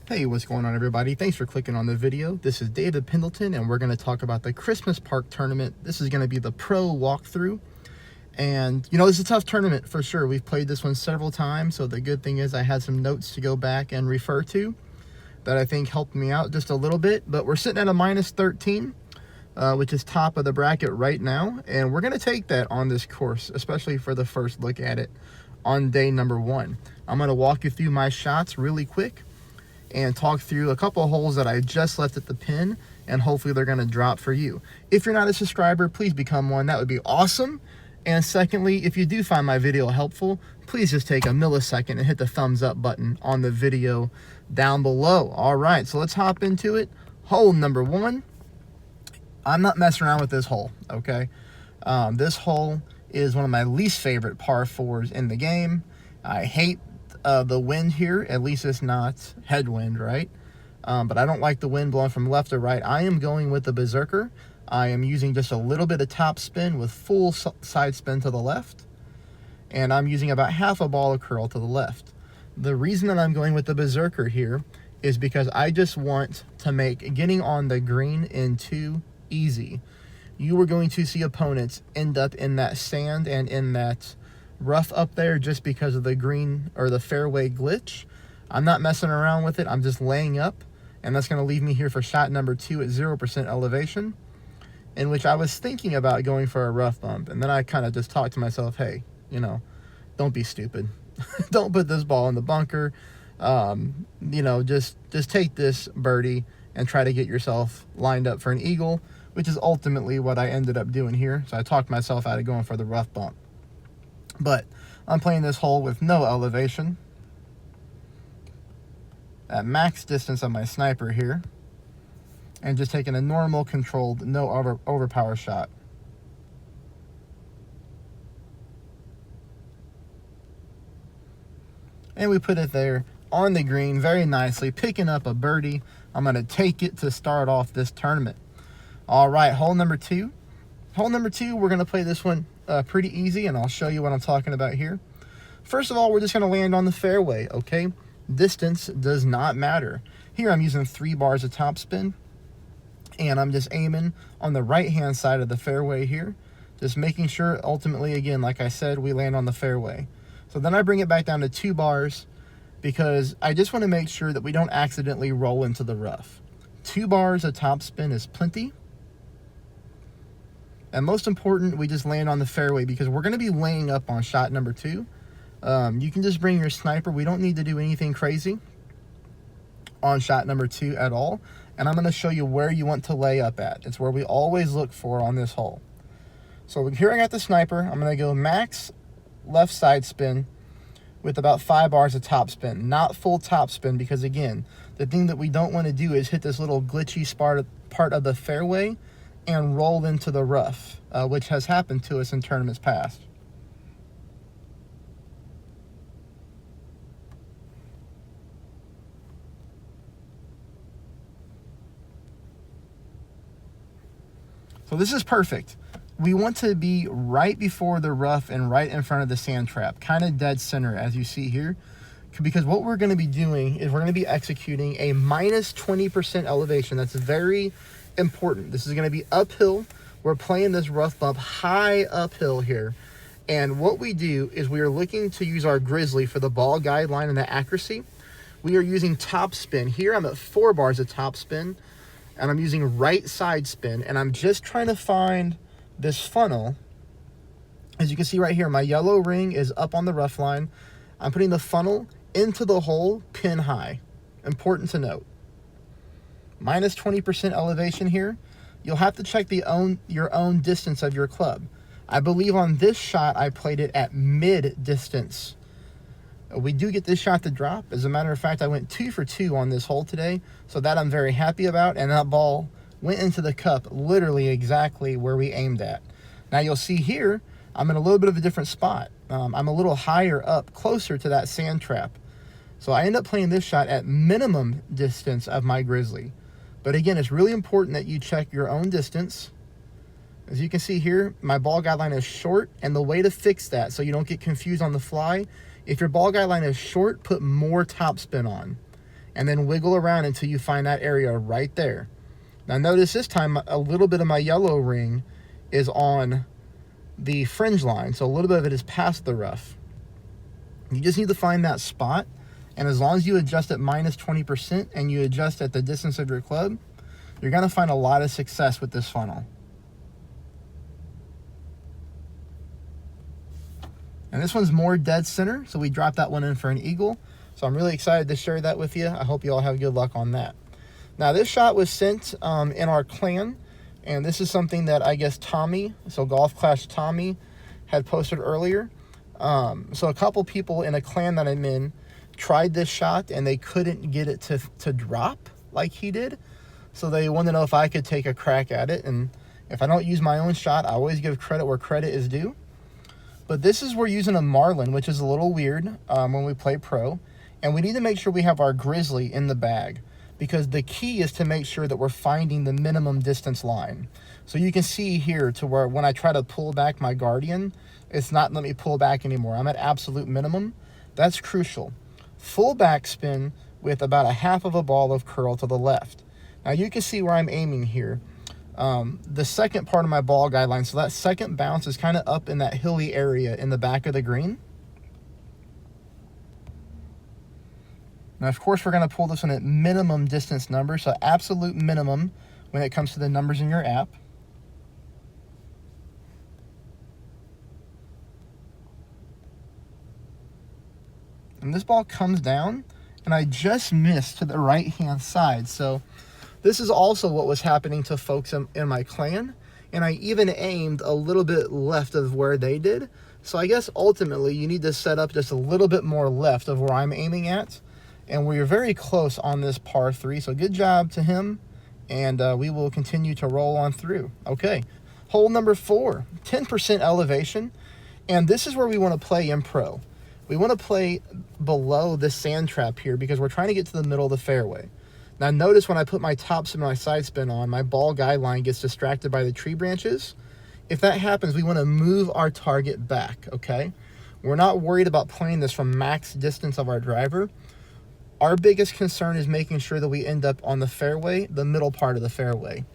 Hey, what's going on, everybody? Thanks for clicking on the video. This is David Pendleton, and we're going to talk about the Christmas Park tournament. This is going to be the pro walkthrough. And, you know, this is a tough tournament for sure. We've played this one several times, so the good thing is I had some notes to go back and refer to that I think helped me out just a little bit. But we're sitting at a minus 13, which is top of the bracket right now. And we're going to take that on this course, especially for the first look at it on day number 1. I'm going to walk you through my shots really quick and talk through a couple of holes that I just left at the pin, and hopefully they're going to drop for you. If you're not a subscriber, please become one. That would be awesome. And secondly, if you do find my video helpful, please just take a millisecond and hit the thumbs up button on the video down below. All right, so let's hop into it. Hole number 1. I'm not messing around with this hole, okay? This hole is one of my least favorite par 4s in the game. I hate the wind here. At least it's not headwind, right? But I don't like the wind blowing from left to right. I am going with the Berserker. I am using just a little bit of top spin with full side spin to the left, and I'm using about half a ball of curl to the left. The reason that I'm going with the Berserker here is because I just want to make getting on the green in 2 easy. You are going to see opponents end up in that sand and in that rough up there just because of the green or the fairway glitch. I'm not messing around with it. I'm just laying up, and that's going to leave me here for shot number 2 at 0% elevation, in which I was thinking about going for a rough bump, and then I kind of just talked to myself, hey, you know, don't be stupid. Don't put this ball in the bunker. You know, just take this birdie and try to get yourself lined up for an eagle, which is ultimately what I ended up doing here. So I talked myself out of going for the rough bump. But I'm playing this hole with no elevation, at max distance of my sniper here, and just taking a normal, controlled, no overpower shot. And we put it there on the green very nicely, picking up a birdie. I'm going to take it to start off this tournament. All right, hole number 2. Hole number 2, we're going to play this one pretty easy, and I'll show you what I'm talking about here. First of all, we're just going to land on the fairway, okay? Distance does not matter. Here I'm using 3 bars of topspin, and I'm just aiming on the right-hand side of the fairway here, just making sure, ultimately, again, like I said, we land on the fairway. So then I bring it back down to 2 bars because I just want to make sure that we don't accidentally roll into the rough. 2 bars of topspin is plenty. And most important, we just land on the fairway because we're going to be laying up on shot number 2. You can just bring your sniper. We don't need to do anything crazy on shot number 2 at all. And I'm going to show you where you want to lay up at. It's where we always look for on this hole. So here I got the sniper. I'm going to go max left side spin with about 5 bars of top spin. Not full top spin because, again, the thing that we don't want to do is hit this little glitchy part of the fairway and roll into the rough, which has happened to us in tournaments past. So this is perfect. We want to be right before the rough and right in front of the sand trap, kind of dead center as you see here, because what we're going to be doing is we're going to be executing a minus 20% elevation. That's very important. This is going to be uphill. We're playing this rough bump high uphill here, and what we do is we are looking to use our grizzly for the ball guideline and the accuracy. We are using top spin. Here I'm at 4 bars of top spin, and I'm using right side spin, and I'm just trying to find this funnel. As you can see right here, my yellow ring is up on the rough line. I'm putting the funnel into the hole pin high. Important to note. Minus 20% elevation here. You'll have to check your own distance of your club. I believe on this shot I played it at mid distance. We do get this shot to drop. As a matter of fact, I went 2 for 2 on this hole today, so that I'm very happy about, and that ball went into the cup literally exactly where we aimed at. Now you'll see here, I'm in a little bit of a different spot. I'm a little higher up, closer to that sand trap. So I end up playing this shot at minimum distance of my grizzly. But again, it's really important that you check your own distance. As you can see here, my ball guideline is short, and the way to fix that so you don't get confused on the fly, if your ball guideline is short, put more topspin on. and then wiggle around until you find that area right there. Now notice this time a little bit of my yellow ring is on the fringe line, so a little bit of it is past the rough. You just need to find that spot, and as long as you adjust at minus 20% and you adjust at the distance of your club, you're going to find a lot of success with this funnel. And this one's more dead center, so we dropped that one in for an eagle. So I'm really excited to share that with you. I hope you all have good luck on that. Now this shot was sent in our clan, and this is something that I guess Tommy, so Golf Clash Tommy, had posted earlier. So a couple people in a clan that I'm in tried this shot and they couldn't get it to drop like he did. So they wanted to know if I could take a crack at it. And if I don't use my own shot, I always give credit where credit is due. But this is, we're using a Marlin, which is a little weird when we play pro. And we need to make sure we have our grizzly in the bag, because the key is to make sure that we're finding the minimum distance line. So you can see here to where when I try to pull back my Guardian, it's not letting me pull back anymore. I'm at absolute minimum. That's crucial. Full backspin with about a half of a ball of curl to the left. Now you can see where I'm aiming here. The second part of my ball guideline, so that second bounce is kind of up in that hilly area in the back of the green. Now, of course, we're going to pull this one at minimum distance number, so absolute minimum when it comes to the numbers in your app. And this ball comes down, and I just missed to the right-hand side. So this is also what was happening to folks in my clan, and I even aimed a little bit left of where they did. So I guess ultimately you need to set up just a little bit more left of where I'm aiming at. And we are very close on this par 3, so good job to him, and we will continue to roll on through. Okay, hole number 4, 10% elevation, and this is where we want to play in pro. We want to play below the sand trap here because we're trying to get to the middle of the fairway. Now notice when I put my topspin and my side spin on, my ball guideline gets distracted by the tree branches. If that happens, we want to move our target back, okay? We're not worried about playing this from max distance of our driver. Our biggest concern is making sure that we end up on the fairway, the middle part of the fairway,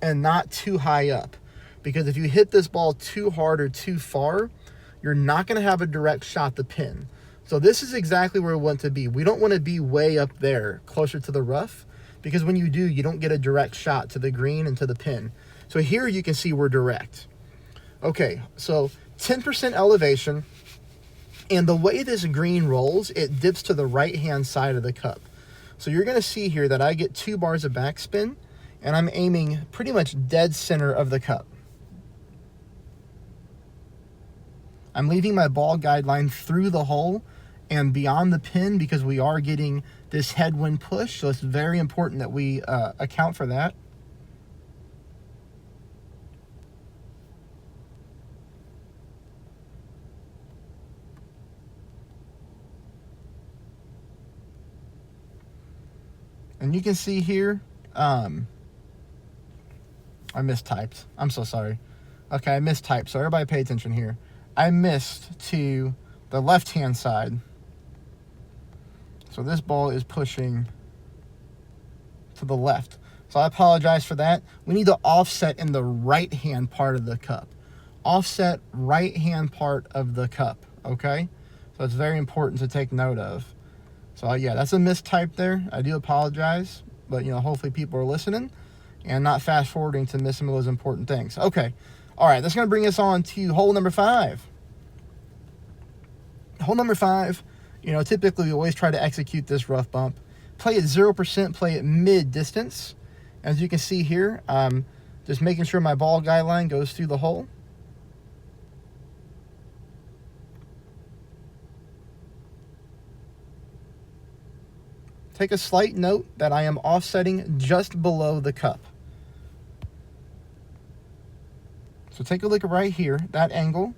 and not too high up. Because if you hit this ball too hard or too far, you're not going to have a direct shot to pin. So this is exactly where we want to be. We don't want to be way up there, closer to the rough, because when you do, you don't get a direct shot to the green and to the pin. So here you can see we're direct. Okay, so 10% elevation. And the way this green rolls, it dips to the right-hand side of the cup. So you're going to see here that I get 2 bars of backspin, and I'm aiming pretty much dead center of the cup. I'm leaving my ball guideline through the hole and beyond the pin because we are getting this headwind push, so it's very important that we account for that. And you can see here, I mistyped. I'm so sorry. Okay, I mistyped, so everybody pay attention here. I missed to the left-hand side. So this ball is pushing to the left. So I apologize for that. We need to offset in the right-hand part of the cup. Offset right-hand part of the cup, okay? So it's very important to take note of. So yeah, that's a mistype there. I do apologize, but hopefully people are listening and not fast forwarding to miss some of those important things. Okay, all right, that's going to bring us on to hole number 5. Hole number 5, typically we always try to execute this rough bump. Play at 0%, play at mid distance. As you can see here, just making sure my ball guideline goes through the hole. Take a slight note that I am offsetting just below the cup. So take a look right here, that angle,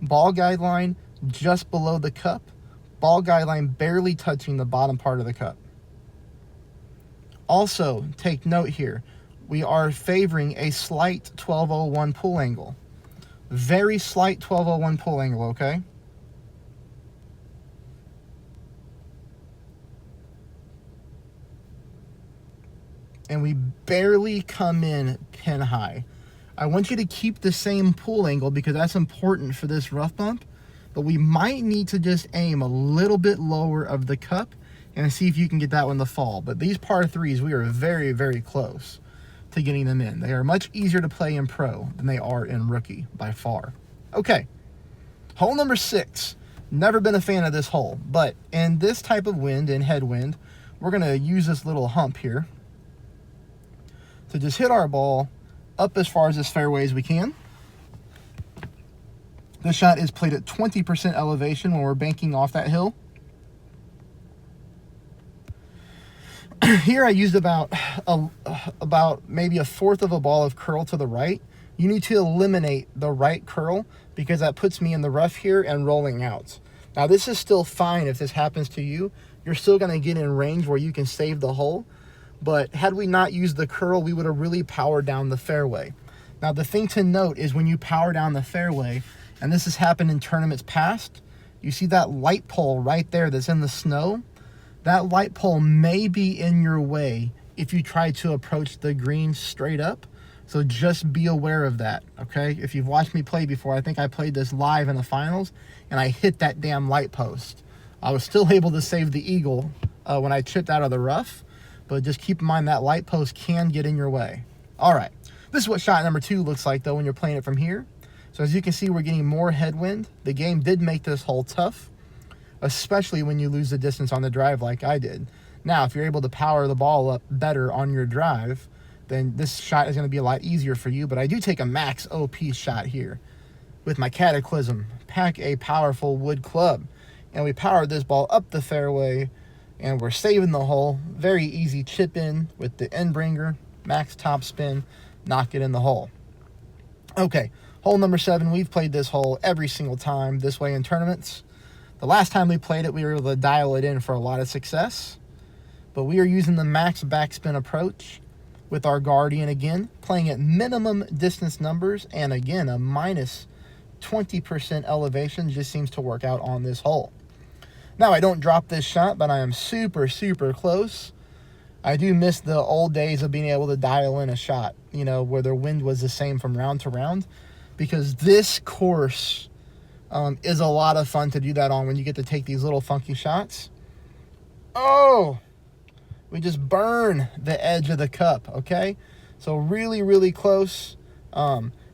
ball guideline just below the cup, ball guideline barely touching the bottom part of the cup. Also, take note here, we are favoring a slight 1201 pull angle. Very slight 1201 pull angle, okay? and we barely come in pin high. I want you to keep the same pool angle because that's important for this rough bump, but we might need to just aim a little bit lower of the cup and see if you can get that one to fall. But these par threes, we are very, very close to getting them in. They are much easier to play in pro than they are in rookie by far. Okay, hole number 6. Never been a fan of this hole, but in this type of wind and headwind, we're gonna use this little hump here to just hit our ball up as far as this fairway as we can. This shot is played at 20% elevation when we're banking off that hill. Here I used about maybe a fourth of a ball of curl to the right. You need to eliminate the right curl because that puts me in the rough here and rolling out. Now this is still fine if this happens to you. You're still going to get in range where you can save the hole. But had we not used the curl, we would have really powered down the fairway. Now the thing to note is when you power down the fairway, and this has happened in tournaments past, you see that light pole right there that's in the snow? That light pole may be in your way if you try to approach the green straight up. So just be aware of that, okay? If you've watched me play before, I think I played this live in the finals, and I hit that damn light post. I was still able to save the eagle when I chipped out of the rough, but just keep in mind that light post can get in your way. All right, this is what shot number 2 looks like, though, when you're playing it from here. So as you can see, we're getting more headwind. The game did make this hole tough, especially when you lose the distance on the drive like I did. Now, if you're able to power the ball up better on your drive, then this shot is going to be a lot easier for you. But I do take a max OP shot here with my Cataclysm. Pack a powerful wood club. And we powered this ball up the fairway, and we're saving the hole. Very easy chip in with the end bringer, max top spin, knock it in the hole. Okay, hole number 7. We've played this hole every single time this way in tournaments. The last time we played it, we were able to dial it in for a lot of success. But we are using the max backspin approach with our Guardian again, playing at minimum distance numbers, and again, a minus 20% elevation just seems to work out on this hole. Now, I don't drop this shot, but I am super, super close. I do miss the old days of being able to dial in a shot, you know, where the wind was the same from round to round, because this course is a lot of fun to do that on when you get to take these little funky shots. Oh! We just burn the edge of the cup, okay? So really, really close.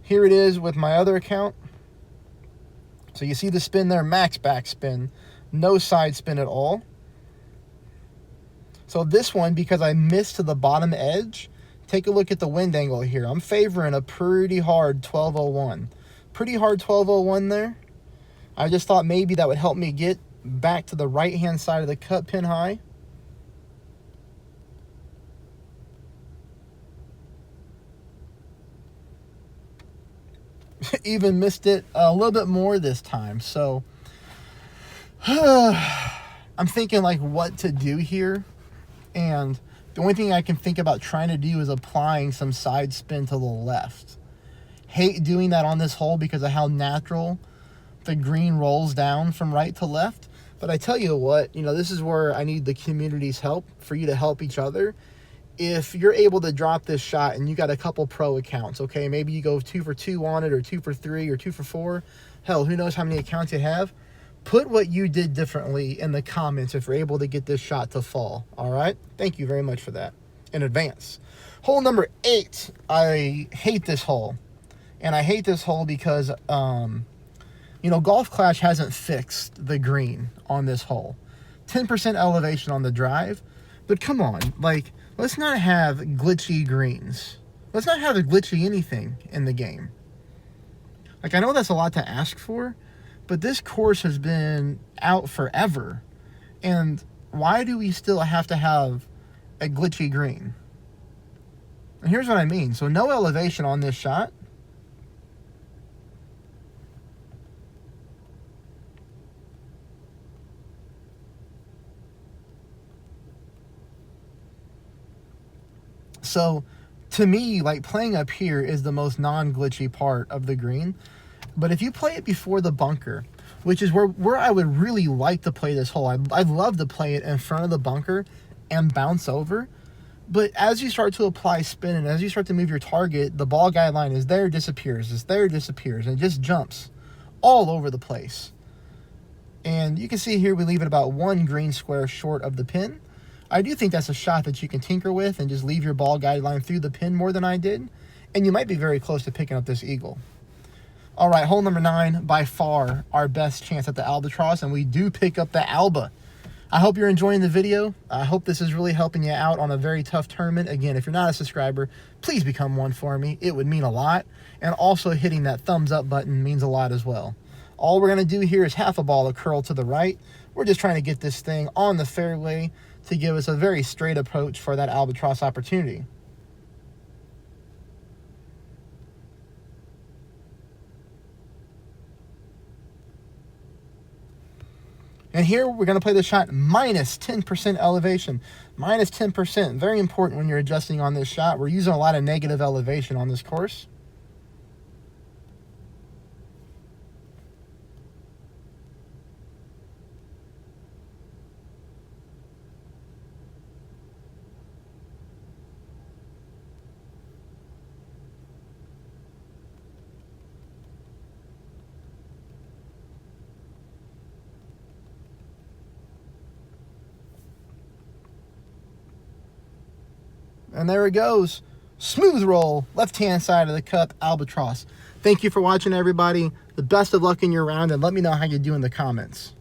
Here it is with my other account. So you see the spin there, max backspin, no side spin at all. So this one, because I missed to the bottom edge, take a look at the wind angle here. I'm favoring a pretty hard 1201. Pretty hard 1201 there. I just thought maybe that would help me get back to the right-hand side of the cup pin high. Even missed it a little bit more this time. So I'm thinking like what to do here, and the only thing I can think about trying to do is applying some side spin to the left. Hate doing that on this hole because of how natural the green rolls down from right to left. But I tell you what, you know, this is where I need the community's help for you to help each other. If you're able to drop this shot and you got a couple pro accounts, okay, maybe you go 2 for 2 on it, or 2 for 3, or 2 for 4. Hell, who knows how many accounts you have? Put what you did differently in the comments if you're able to get this shot to fall, all right? Thank you very much for that in advance. Hole number 8, I hate this hole. And I hate this hole because, you know, Golf Clash hasn't fixed the green on this hole. 10% elevation on the drive, but come on, like, let's not have glitchy greens. Let's not have a glitchy anything in the game. Like, I know that's a lot to ask for, but this course has been out forever. And why do we still have to have a glitchy green? And here's what I mean. So no elevation on this shot. So to me, like, playing up here is the most non-glitchy part of the green. But if you play it before the bunker, which is where I would really like to play this hole, I'd love to play it in front of the bunker and bounce over. But as you start to apply spin and as you start to move your target, the ball guideline is there, disappears, is there, disappears, and it just jumps all over the place. And you can see here we leave it about 1 green square short of the pin. I do think that's a shot that you can tinker with and just leave your ball guideline through the pin more than I did. And you might be very close to picking up this eagle. All right, hole number 9, by far our best chance at the albatross, and we do pick up the alba. I hope you're enjoying the video. I hope this is really helping you out on a very tough tournament. Again, if you're not a subscriber, please become one for me. It would mean a lot. And also hitting that thumbs up button means a lot as well. All we're going to do here is half a ball of curl to the right. We're just trying to get this thing on the fairway to give us a very straight approach for that albatross opportunity. And here we're going to play the shot minus 10% elevation. Minus 10%, very important when you're adjusting on this shot. We're using a lot of negative elevation on this course. And there it goes. Smooth roll, left-hand side of the cup, albatross. Thank you for watching, everybody. The best of luck in your round, and let me know how you do in the comments.